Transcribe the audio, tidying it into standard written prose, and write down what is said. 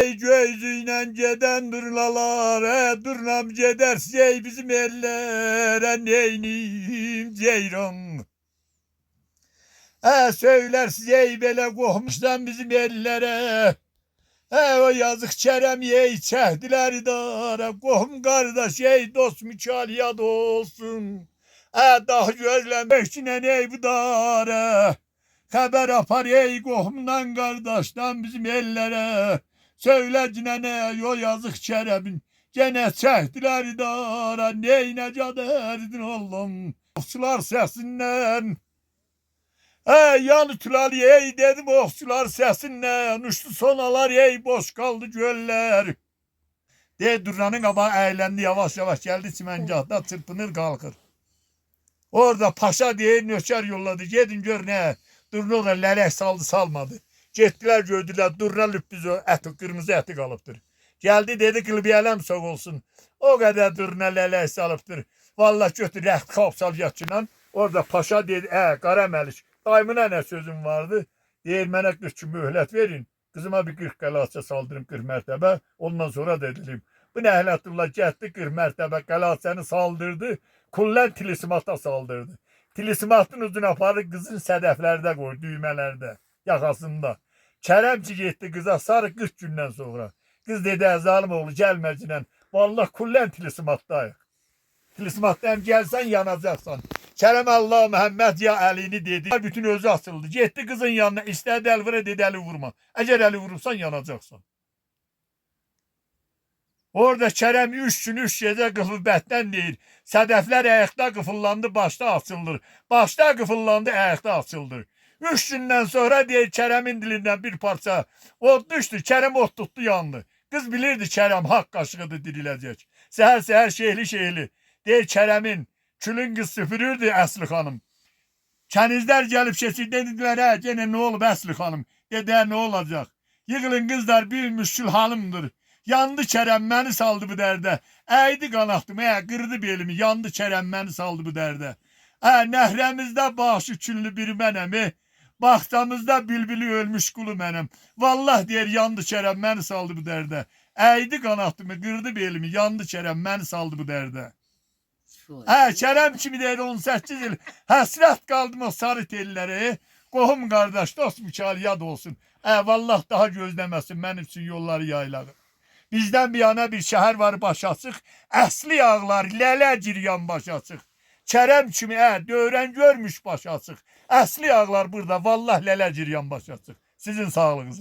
Gözüyle geden durnalar, durnam giderse bizim ellere neynim ceyran. Söyler size böyle kohmuştan bizim ellere. O yazık çerem yey çehdiler idare. Kohum kardeş ey dost müçaliyat olsun. Daha gözlemek için ey bu dare. Haber apar ey kohumdan kardeşten bizim ellere. Söyle cinene yo yazık çeremin. Gene çehdiler idare. Neyine derdin oğlum. Okçular sesinden. Yanıtlar ey dedim okçular sesinden. Uçtu sonalar ey boş kaldı göller. Durnanın ama eğlendi yavaş yavaş geldi çimencahda çırpınır kalkır. Orada paşa diye nöker yolladı. Gidin gör ne. Durna da lelek saldı salmadı. Gettiler gördüler durna lüppüzü eti kırmızı eti kalıptır. Geldi dedi ki bir elem soğuk olsun. O kadar durna lelek salıptır. Vallahi götür rəxt kalpsal yatçınan. Orada paşa dedi Qara Məlik. Daimına ne sözüm vardı? Deyir mənə 40 gün mühlət verin. Kızıma bir 40 qalaça saldırım 40 mərtəbə. Ondan sonra dedilim. Bu Nəhlətullah getdi 40 mərtəbə qalaçanı saldırdı. Kullen tilismata saldırdı. Tilismatın ucuna apardı kızın sədəflərdə qoydu, düyməlerde, yakasında. Keremci getdi kıza sarı 40 gündən sonra. Kız dedi zalim oğlu gelmezcinen. Vallahi kullen tilismatdayıq. Tilismatdan gelsen yanacaksan. Kerem Allah Muhammed ya elini dedi. Bütün özü asıldı. Gitti kızın yanına. İstedi el vura dedi eli vurma. Eğer eli vurursan yanacaksan. Orada Kerem 3 gün 3 gece qıfılbətdən deyir. Sədəflər ayaqda qıfıllandı, başda açılır. Başda qıfıllandı, ayaqda açılır. 3 gündən sonra deyir Kerem'in dilindən bir parça od düşdü. Kerem od tutdu yandı. Kız bilirdi Kerem hak kaşığıdır diriləcək. Səhər şeyli. Deyir Kerem'in külün qız süpürürdü Əsli xanım. Kənizlər gəlib keçir dedilər gene ne olub Əsli xanım. Dedi ne olacak? Yığılın kızlar bir müşkül hanımdır. Yandı Kerem məni saldı bu dərdə. Əydi qanaxdım, qırdı belimi. Yandı Kerem məni saldı bu dərdə. Nəhrəmizdə başı küllü bir mənəm. Baxtamızda bülbülü ölmüş qulu mənəm. Vallah deyir yandı Kerem məni saldı bu dərdə. Əydi qanaxdım, qırdı belimi. Yandı Kerem məni saldı bu dərdə. Kerem kimi deyir 18 il. Həsrət qaldım o sarı telləri. Qohum qardaş, dost mükaliyat olsun. Vallah daha gözləməsin mənim üçün yolları yaylağı. Bizden bir yana bir şehir var baş açıq. Əsli yağlar lələ ciryan baş açıq. Kerem kimi dövrən görmüş baş açıq. Əsli yağlar burada vallah lələ ciryan baş açıq. Sizin sağlığınız.